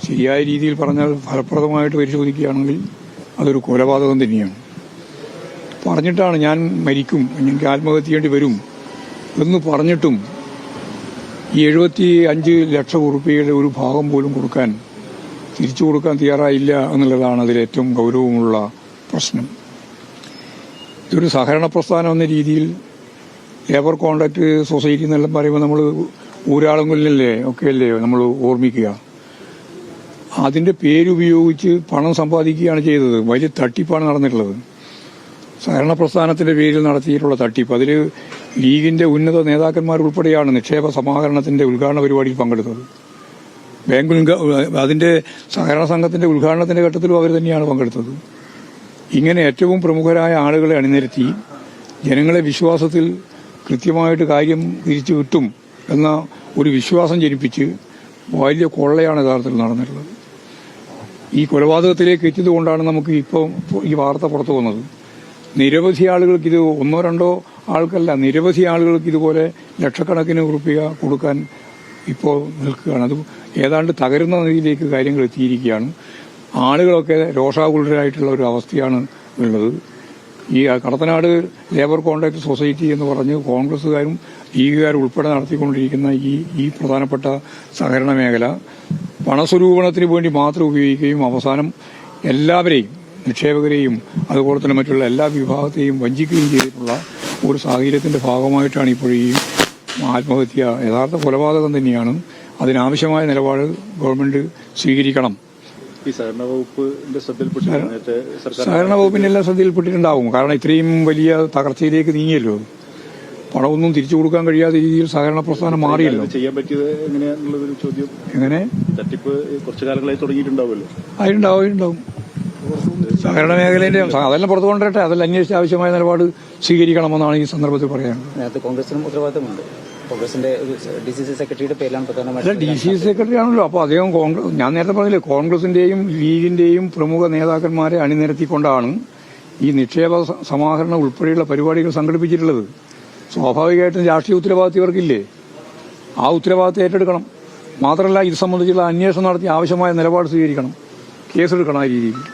ശരിയായ രീതിയിൽ പറഞ്ഞാൽ ഫലപ്രദമായിട്ട് പരിശോധിക്കുകയാണെങ്കിൽ അതൊരു കൊലപാതകം തന്നെയാണ്. പറഞ്ഞിട്ടാണ് ഞാൻ മരിക്കും, എനിക്ക് ആത്മഹത്യ ചെയ്യേണ്ടി വരും എന്ന് പറഞ്ഞിട്ടും ഈ 75 ലക്ഷം ഉറുപ്പികയുടെ ഒരു ഭാഗം പോലും തിരിച്ചു കൊടുക്കാൻ തയ്യാറായില്ല എന്നുള്ളതാണ് അതിലേറ്റവും ഗൗരവമുള്ള പ്രശ്നം. ഇതൊരു സഹകരണ പ്രസ്ഥാനം എന്ന രീതിയിൽ ലേബർ കോൺട്രാക്ട് സൊസൈറ്റി എന്നെല്ലാം പറയുമ്പോൾ നമ്മൾ ഊരാളുകളിലല്ലേ ഒക്കെയല്ലേ നമ്മൾ ഓർമ്മിക്കുക. അതിന്റെ പേരുപയോഗിച്ച് പണം സമ്പാദിക്കുകയാണ് ചെയ്തത്. വലിയ തട്ടിപ്പാണ് നടന്നിട്ടുള്ളത്. സഹകരണ പ്രസ്ഥാനത്തിന്റെ പേരിൽ നടത്തിയിട്ടുള്ള തട്ടിപ്പ്. അതിൽ ലീഗിന്റെ ഉന്നത നേതാക്കന്മാരുൾപ്പെടെയാണ് നിക്ഷേപ സമാഹരണത്തിന്റെ ഉദ്ഘാടന പരിപാടിയിൽ പങ്കെടുത്തത്. അതിന്റെ സഹകരണ സംഘത്തിന്റെ ഉദ്ഘാടനത്തിന്റെ ഘട്ടത്തിലും അവർ തന്നെയാണ് പങ്കെടുത്തത്. ഇങ്ങനെ ഏറ്റവും പ്രമുഖരായ ആളുകളെ അണിനിരത്തി ജനങ്ങളെ വിശ്വാസത്തിൽ കൃത്യമായിട്ട് കാര്യം തിരിച്ചു കിട്ടും എന്ന ഒരു വിശ്വാസം ജനിപ്പിച്ച് വലിയ കൊള്ളയാണ് യഥാർത്ഥത്തിൽ നടന്നിട്ടുള്ളത്. ഈ കൊലപാതകത്തിലേക്ക് എത്തിയതുകൊണ്ടാണ് നമുക്ക് ഇപ്പോൾ ഈ വാർത്ത പുറത്തു വന്നത്. നിരവധി ആളുകൾക്ക് ഇത് ഒന്നോ രണ്ടോ ആൾക്കല്ല, നിരവധി ആളുകൾക്ക് ഇതുപോലെ ലക്ഷക്കണക്കിന് ഉറുപ്പിക കൊടുക്കാൻ ഇപ്പോൾ നിൽക്കുകയാണ്. അത് ഏതാണ്ട് തകരുന്ന നിലയിലേക്ക് കാര്യങ്ങൾ എത്തിയിരിക്കുകയാണ്. ആളുകളൊക്കെ രോഷാകുലരായിട്ടുള്ള ഒരു അവസ്ഥയാണ് ഉള്ളത്. ഈ കടത്തനാട് ലേബർ കോൺട്രാക്ട് സൊസൈറ്റി എന്ന് പറഞ്ഞ് കോൺഗ്രസുകാരും ലീഗുകാരും ഉൾപ്പെടെ നടത്തിക്കൊണ്ടിരിക്കുന്ന ഈ പ്രധാനപ്പെട്ട സഹകരണ മേഖല പണസ്വരൂപണത്തിന് വേണ്ടി മാത്രം ഉപയോഗിക്കുകയും അവസാനം എല്ലാവരെയും, നിക്ഷേപകരെയും അതുപോലെ തന്നെ മറ്റുള്ള എല്ലാ വിഭാഗത്തെയും വഞ്ചിക്കുകയും ചെയ്തിട്ടുള്ള ഒരു സാഹചര്യത്തിന്റെ ഭാഗമായിട്ടാണ് ഇപ്പോൾ ഈ ആത്മഹത്യ. യഥാർത്ഥ കൊലപാതകം തന്നെയാണ്. അതിനാവശ്യമായ നിലപാട് ഗവൺമെന്റ് സ്വീകരിക്കണം. സഹകരണ വകുപ്പിന്റെ എല്ലാം ശ്രദ്ധയിൽപ്പെട്ടിട്ടുണ്ടാവും. കാരണം ഇത്രയും വലിയ തകർച്ചയിലേക്ക് നീങ്ങിയല്ലോ. പണമൊന്നും തിരിച്ചു കൊടുക്കാൻ കഴിയാത്ത രീതിയിൽ സഹകരണ പ്രസ്ഥാനം മാറിയല്ലോ. ചെയ്യാൻ പറ്റിയത് എങ്ങനെയാണെന്നുള്ളതൊരു ചോദ്യം. എങ്ങനെ തട്ടിപ്പ് കുറച്ചു കാലങ്ങളായി തുടങ്ങിയിട്ടുണ്ടാവുമല്ലോ. അതുണ്ടാവും. സഹകരണ മേഖലയുടെ അതെല്ലാം പുറത്തു കൊണ്ടുവരട്ടെ. അതെല്ലാം അന്വേഷിച്ച് ആവശ്യമായ നിലപാട് സ്വീകരിക്കണമെന്നാണ് ഈ സന്ദർഭത്തിൽ പറയാനുള്ളത്. നേരത്തെ കോൺഗ്രസിനും ഉത്തരവാദിത്തമുണ്ട്. കോൺഗ്രസിന്റെ DCC സെക്രട്ടറിയുടെ പേരിലാണ് പ്രധാനമായിട്ടും. DCC സെക്രട്ടറി ആണല്ലോ. അപ്പോൾ അദ്ദേഹം ഞാൻ നേരത്തെ പറഞ്ഞില്ലേ, കോൺഗ്രസിന്റെയും ലീഗിന്റെയും പ്രമുഖ നേതാക്കന്മാരെ അണിനിരത്തിക്കൊണ്ടാണ് ഈ നിക്ഷേപ സമാഹരണം ഉൾപ്പെടെയുള്ള പരിപാടികൾ സംഘടിപ്പിച്ചിട്ടുള്ളത്. സ്വാഭാവികമായിട്ടും രാഷ്ട്രീയ ഉത്തരവാദിത്വം ഇവർക്കില്ലേ? ആ ഉത്തരവാദിത്വം ഏറ്റെടുക്കണം. മാത്രമല്ല ഇത് സംബന്ധിച്ചുള്ള അന്വേഷണം നടത്തി ആവശ്യമായ നിലപാട് സ്വീകരിക്കണം, കേസെടുക്കണം ആ രീതിയിൽ.